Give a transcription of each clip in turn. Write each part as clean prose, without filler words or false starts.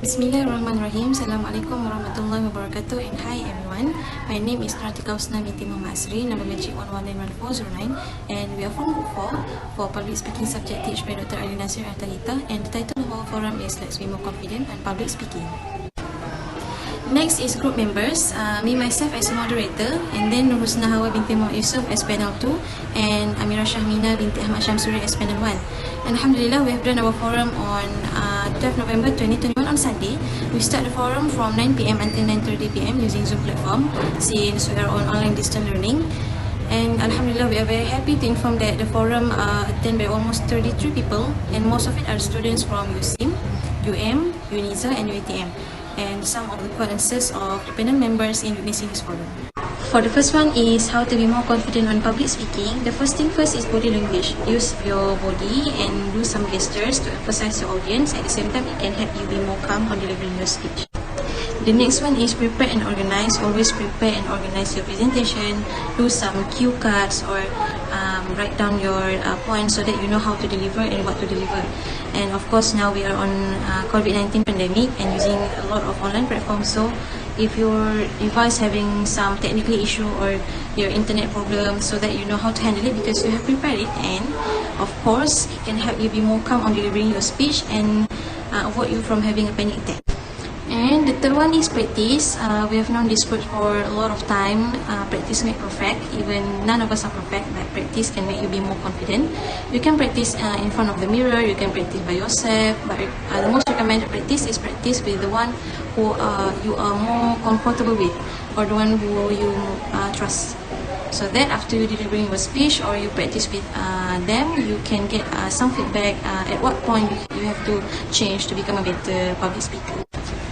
Bismillahirrahmanirrahim. Assalamualaikum warahmatullahi wabarakatuh. And hi everyone. My name is Nartika Husna binti Muhammad Asri, number magic 11911409, and we are from Group 4 for public speaking subject teach by Dr. Ali Nasir Artalita, and the title of our forum is Let's Be More Confident and Public Speaking. Next is group members, me myself as moderator, and then Nur Husna Hawa binti Muhammad Yusuf as panel 2, and Amira Shahmina binti Ahmad Syamsuri as panel 1. And Alhamdulillah, we have done our forum on 12 November 2021 on Sunday. We start the forum from 9 p.m. until 9:30 p.m. using Zoom platform, since we are on online distance learning. And Alhamdulillah, we are very happy to inform that the forum attended by almost 33 people, and most of it are students from USIM, UM, UNIZA, and UATM. And some of the answers of the panel members in witnessing this forum. For the first one is how to be more confident on public speaking. The first thing first is body language. Use your body and do some gestures to emphasize your audience. At the same time, it can help you be more calm on delivering your speech. The next one is prepare and organize. Always prepare and organize your presentation. Do some cue cards or write down your points so that you know how to deliver and what to deliver. And of course, now we are on COVID-19 pandemic and using a lot of online platforms. So if your device having some technical issue or your internet problem, so that you know how to handle it because you have prepared it. And of course, it can help you be more calm on delivering your speech and avoid you from having a panic attack. And the third one is practice. We have known this word for a lot of time. Practice makes perfect. Even none of us are perfect, but practice can make you be more confident. You can practice in front of the mirror. You can practice by yourself. But the most recommended practice is practice with the one who you are more comfortable with, or the one who you trust. So that after you delivering your speech or you practice with them, you can get some feedback at what point you have to change to become a better public speaker.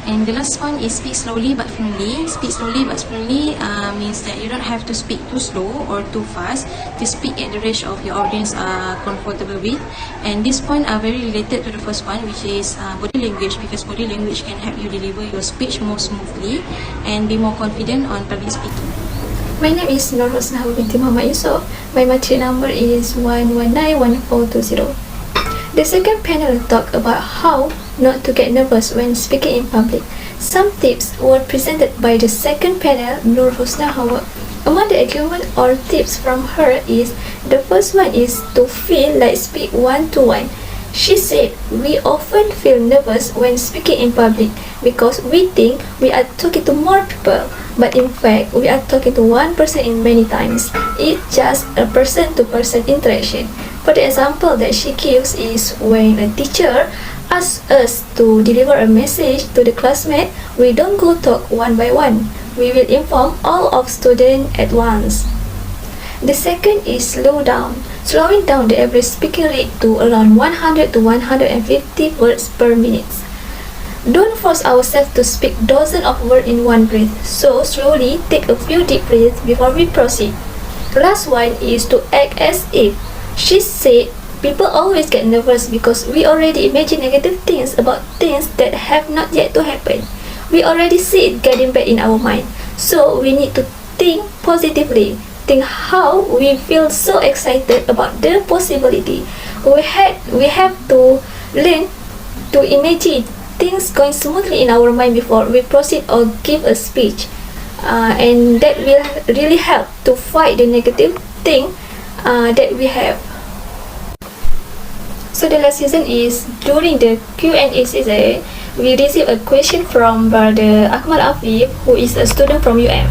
And the last one is speak slowly but firmly. Speak slowly but firmly means that you don't have to speak too slow or too fast. To speak at the range of your audience are comfortable with. And this point are very related to the first one, which is body language, because body language can help you deliver your speech more smoothly and be more confident on public speaking. My name is Nur Husna binti Muhammad Yusuf. My matric number is 1191420. The second panel talk about how not to get nervous when speaking in public. Some tips were presented by the second panel, Nur Husna Hawa. Among the argument or tips from her is, the first one is to feel like speak one-to-one. She said, we often feel nervous when speaking in public because we think we are talking to more people, but in fact, we are talking to one person in many times. It's just a person-to-person interaction. For the example that she gives is when a teacher asks us to deliver a message to the classmate, we don't go talk one by one. We will inform all of students at once. The second is slow down. Slowing down the average speaking rate to around 100 to 150 words per minute. Don't force ourselves to speak dozens of words in one breath. So slowly take a few deep breaths before we proceed. Last one is to act as if. She said, people always get nervous because we already imagine negative things about things that have not yet to happen. We already see it getting bad in our mind. So we need to think positively. Think how we feel so excited about the possibility. We have to learn to imagine things going smoothly in our mind before we proceed or give a speech. And that will really help to fight the negative thing that we have. So the last season is during the Q&A season, we received a question from Brother Akmal Afif, who is a student from UM.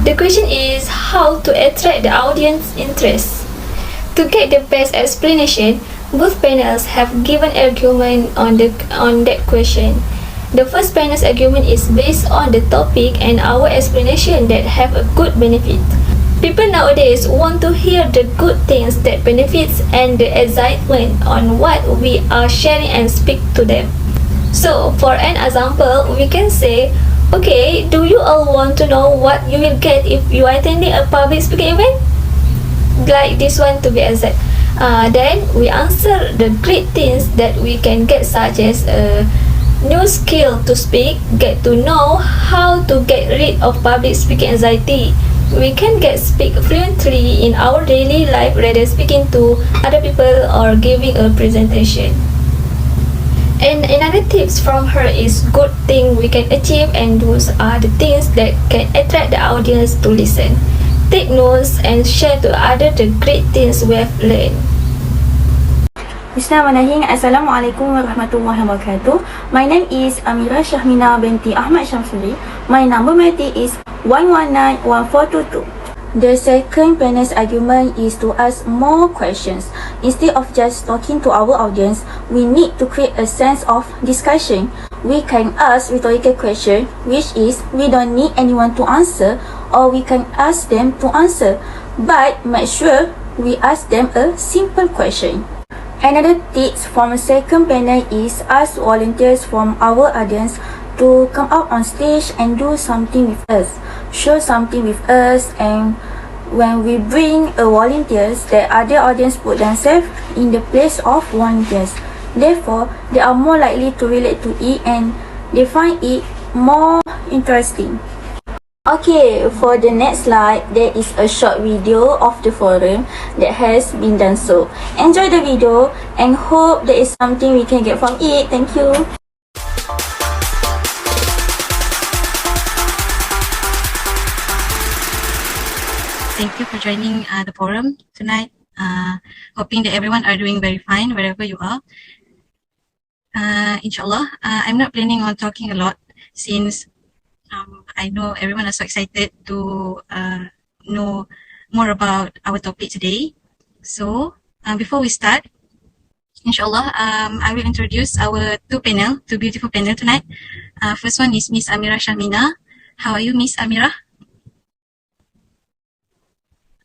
The question is how to attract the audience interest. To get the best explanation, both panels have given argument on that question. The first panel's argument is based on the topic and our explanation that have a good benefit. People nowadays want to hear the good things that benefits and the excitement on what we are sharing and speak to them. So, for an example, we can say, okay, do you all want to know what you will get if you are attending a public speaking event? Like this one to be exact. Then we answer the great things that we can get, such as a new skill to speak, get to know how to get rid of public speaking anxiety. We can speak fluently in our daily life rather speaking to other people or giving a presentation. And another tips from her is good thing we can achieve, and those are the things that can attract the audience to listen. Take notes and share to others the great things we have learned. Bismillahirrahmanirrahim. Assalamualaikum warahmatullahi wabarakatuh. My name is Amira Syahmina binti Ahmad Syamsuri. My number MATI is 1191422. The second panel's argument is to ask more questions. Instead of just talking to our audience, we need to create a sense of discussion. We can ask rhetorical question, which is we don't need anyone to answer, or we can ask them to answer, but make sure we ask them a simple question. Another tips from the second panel is ask volunteers from our audience to come out on stage and do something with us, show something with us. And when we bring a volunteers, the other audience put themselves in the place of volunteers. Therefore, they are more likely to relate to it and they find it more interesting. Okay, for the next slide, there is a short video of the forum that has been done so. Enjoy the video and hope there is something we can get from it. Thank you. Thank you for joining the forum tonight. Hoping that everyone are doing very fine wherever you are. Inshallah, I'm not planning on talking a lot since I know everyone is so excited to know more about our topic today. So before we start, inshallah, I will introduce our two beautiful panel tonight. First one is Miss Amira Syahmina. How are you, Miss Amira?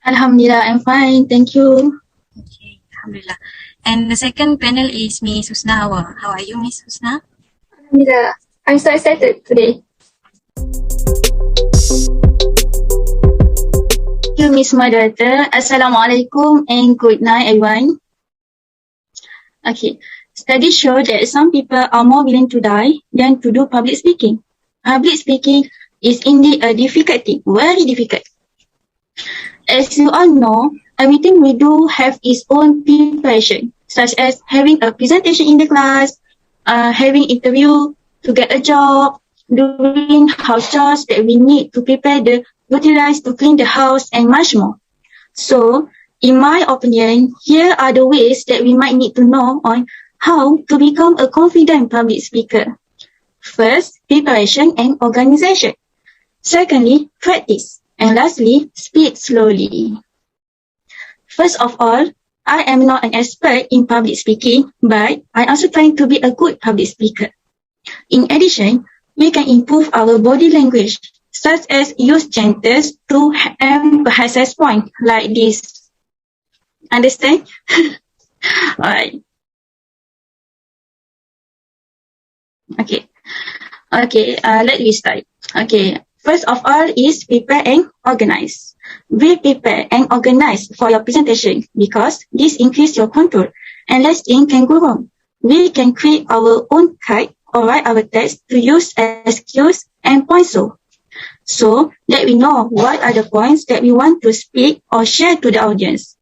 Alhamdulillah, I'm fine. Thank you. Okay, Alhamdulillah. And the second panel is Miss Husna Hawa. How are you, Miss Husna? Alhamdulillah, I'm so excited today. Thank you, Miss Moderator. Assalamualaikum and good night, everyone. Okay, studies show that some people are more willing to die than to do public speaking. Public speaking is indeed a difficult thing, very difficult. As you all know, everything we do have its own preparation, such as having a presentation in the class, having interview to get a job, doing house chores that we need to prepare the utilities to clean the house, and much more. So, in my opinion, here are the ways that we might need to know on how to become a confident public speaker. First, preparation and organization. Secondly, practice. And lastly, speak slowly. First of all, I am not an expert in public speaking, but I also trying to be a good public speaker. In addition, we can improve our body language, such as use gestures to emphasize points like this. Understand? Alright. Okay. Let me start. Okay. First of all is prepare and organize. Be prepared and organize for your presentation because this increases your control and less thing can go wrong. We can create our own guide or write our text to use as cues and points so that we know what are the points that we want to speak or share to the audience.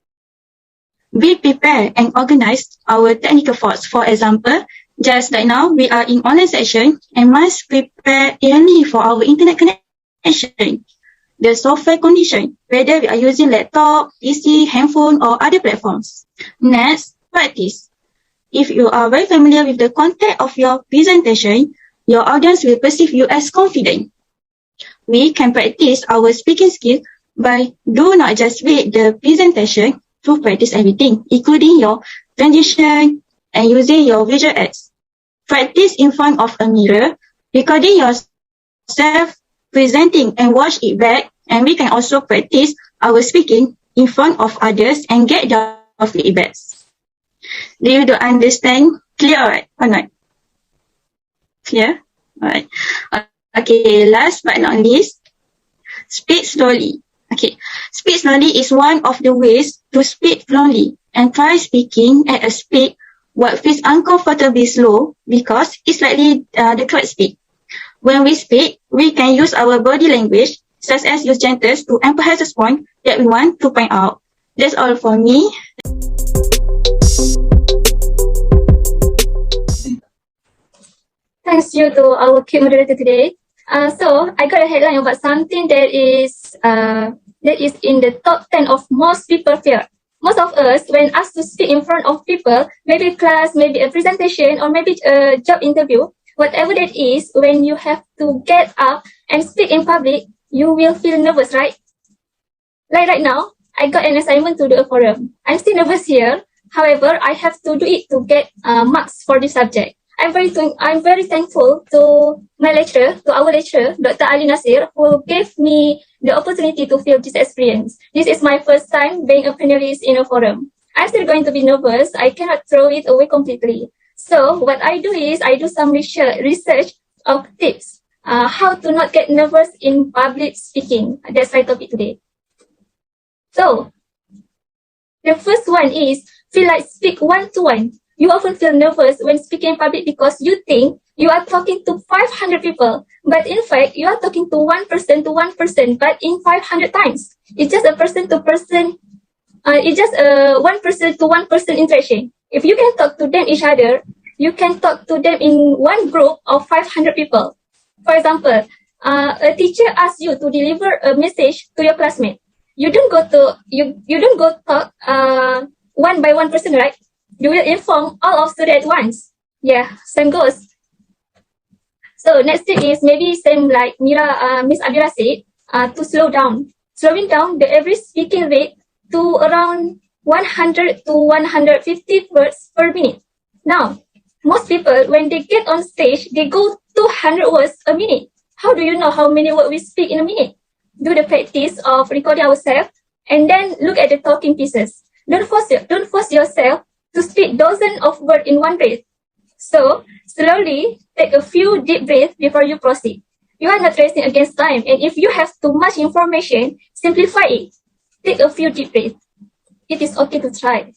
Be prepared and organize our technical thoughts. For example, just like now, we are in online session and must prepare early for our internet connection, the software condition, whether we are using laptop, PC, handphone, or other platforms. Next, practice. If you are very familiar with the content of your presentation, your audience will perceive you as confident. We can practice our speaking skill by do not just read the presentation to practice everything, including your transition and using your visual aids. Practice in front of a mirror, recording yourself presenting and watch it back, and we can also practice our speaking in front of others and get the feedbacks. Do you understand? Clear or not? Clear? Alright. Okay, last but not least, speak slowly. Okay, speak slowly is one of the ways to speak fluently, and try speaking at a speed what feels uncomfortably slow because it's likely the correct speed. When we speak, we can use our body language, such as use gestures to emphasize the point that we want to point out. That's all for me. thanks you to our key moderator today. So I got a headline about something that is in the top 10 of most people fear. Most of us, when asked to speak in front of people, maybe class, maybe a presentation, or maybe a job interview, whatever that is, when you have to get up and speak in public, you will feel nervous, right? Like right now, I got an assignment to do a forum. I'm still nervous here. However, I have to do it to get marks for this subject. I'm very thankful to my lecturer, to our lecturer, Dr. Ali Nasir, who gave me the opportunity to feel this experience. This is my first time being a panelist in a forum. I'm still going to be nervous. I cannot throw it away completely. So what I do is I do some research of tips, how to not get nervous in public speaking. That's my topic today. So the first one is feel like speak one-to-one. You often feel nervous when speaking in public because you think you are talking to 500 people, but in fact, you are talking to one person, but in 500 times. It's just a person-to-person, it's just a one person to one person interaction. If you can talk to them each other, you can talk to them in one group of 500 people. For example, a teacher asks you to deliver a message to your classmate. You don't go talk one by one person, right? You will inform all of students at once. Yeah, same goes. So next tip is maybe same like Miss Abira said, to slow down. Slowing down the average speaking rate to around 100 to 150 words per minute. Now, most people, when they get on stage, they go 200 words a minute. How do you know how many words we speak in a minute? Do the practice of recording ourselves and then look at the talking pieces. Don't force yourself to speak dozens of words in one breath. So, slowly take a few deep breaths before you proceed. You are not racing against time, and if you have too much information, simplify it. Take a few deep breaths. It is okay to try.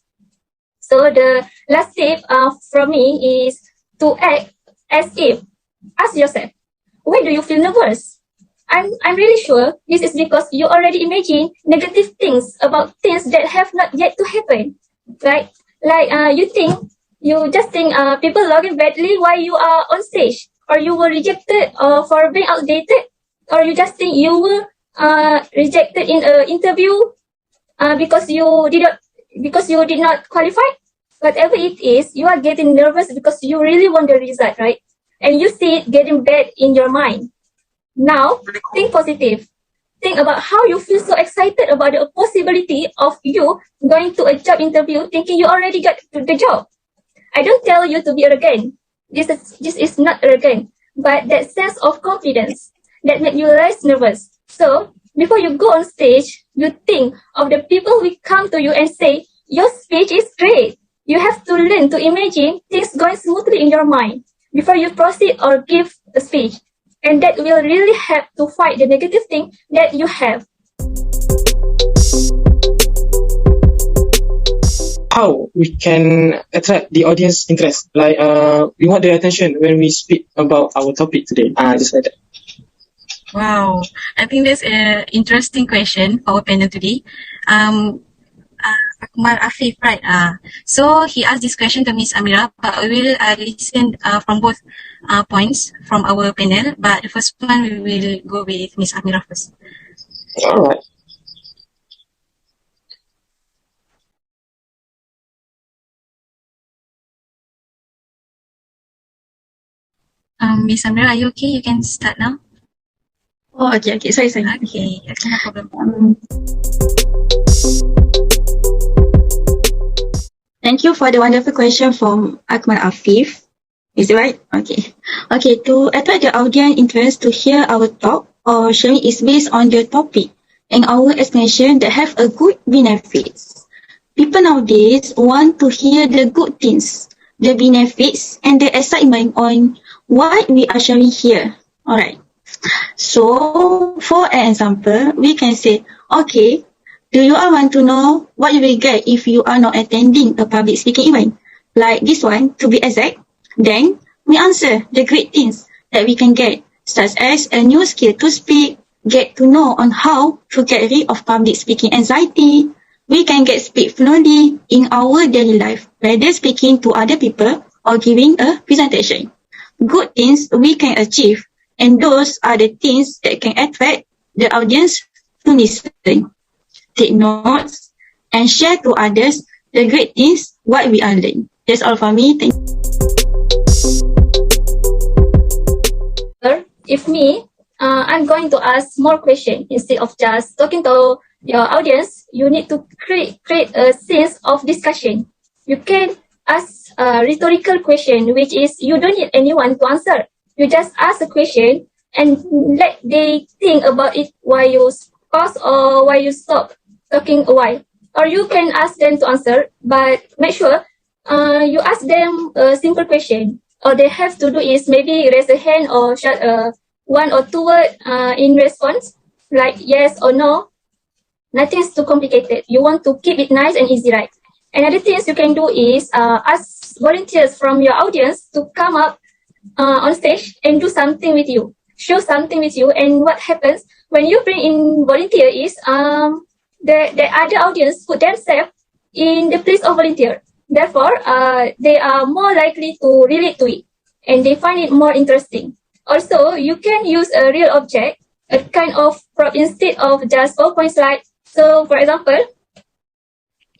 So, the last tip from me is to act as if. Ask yourself, why do you feel nervous? I'm really sure this is because you already imagine negative things about things that have not yet to happen, right? Like you just think people logging badly while you are on stage, or you were rejected for being outdated, or you just think you were rejected in an interview because you did not qualify. Whatever it is, you are getting nervous because you really want the result, right? And you see it getting bad in your mind. Now, think positive. Think about how you feel so excited about the possibility of you going to a job interview thinking you already got the job. I don't tell you to be arrogant. This is not arrogant, but that sense of confidence that makes you less nervous. So, before you go on stage, you think of the people who come to you and say, your speech is great. You have to learn to imagine things going smoothly in your mind before you proceed or give a speech. And that will really help to fight the negative thing that you have. How we can attract the audience interest? Like we want their attention when we speak about our topic today. Just like that. Wow, I think that's an interesting question for our panel today. Akmal Afif, right? So he asked this question to Miss Amira, but we will listen from both points from our panel. But the first one, we will go with Miss Amira first. All right. Miss Amira, are you okay? You can start now. Oh, okay. Sorry. Okay, no problem. Thank you for the wonderful question from Akmal Afif. Is it right? Okay. Okay, to attract the audience interest to hear our talk or sharing is based on the topic and our explanation that have a good benefits. People nowadays want to hear the good things, the benefits, and the excitement on what we are sharing here. Alright. So, for an example, we can say, okay, do you all want to know what you will get if you are not attending a public speaking event? Like this one, to be exact. Then, we answer the great things that we can get, such as a new skill to speak, get to know on how to get rid of public speaking anxiety. We can get speak fluently in our daily life, whether speaking to other people or giving a presentation. good things we can achieve, and those are the things that can attract the audience to listen. Take notes and share to others the great things what we are learning. That's all for me. Thank you. If me, I'm going to ask more questions instead of just talking to your audience. You need to create a sense of discussion. You can ask a rhetorical question, which is you don't need anyone to answer. You just ask a question and let they think about it while you pause or while you stop talking a while. Or you can ask them to answer, but make sure you ask them a simple question. All they have to do is maybe raise a hand or shout one or two words in response, like yes or no. Nothing's too complicated. You want to keep it nice and easy, right? Another things you can do is ask volunteers from your audience to come up on stage and do something with you, show something with you. And what happens when you bring in volunteer is the other audience put themselves in the place of volunteer. Therefore, they are more likely to relate to it and they find it more interesting. Also, you can use a real object, a kind of prop instead of just PowerPoint slide. So, for example,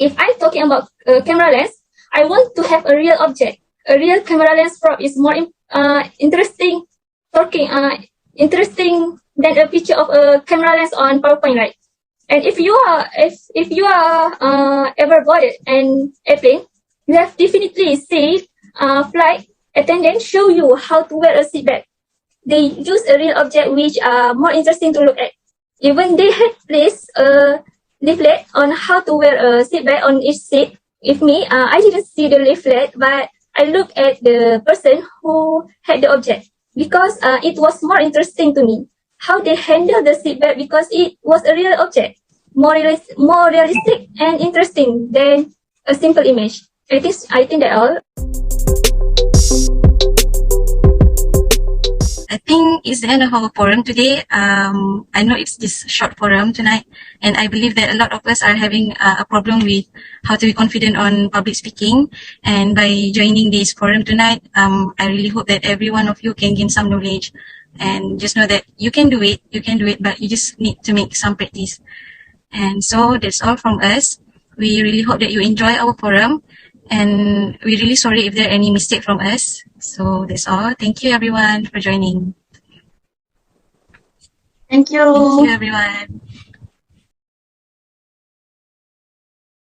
if I'm talking about a camera lens, I want to have a real object. A real camera lens prop is more interesting than a picture of a camera lens on PowerPoint, right? And if you are ever boarded an airplane, you have definitely seen flight attendants show you how to wear a seatbelt. They use a real object which are more interesting to look at. Even they had placed a leaflet on how to wear a seatbelt on each seat. If me, I didn't see the leaflet, but I looked at the person who had the object because it was more interesting to me how they handle the seatbelt because it was a real object, more realistic and interesting than a simple image. I think that all. I think it's the end of our forum today. I know it's this short forum tonight, and I believe that a lot of us are having a problem with how to be confident on public speaking. And by joining this forum tonight, I really hope that every one of you can gain some knowledge and just know that you can do it, but you just need to make some practice. And so that's all from us. We really hope that you enjoy our forum. And we're really sorry if there are any mistake from us. So that's all. Thank you everyone for joining. Thank you. Thank you everyone.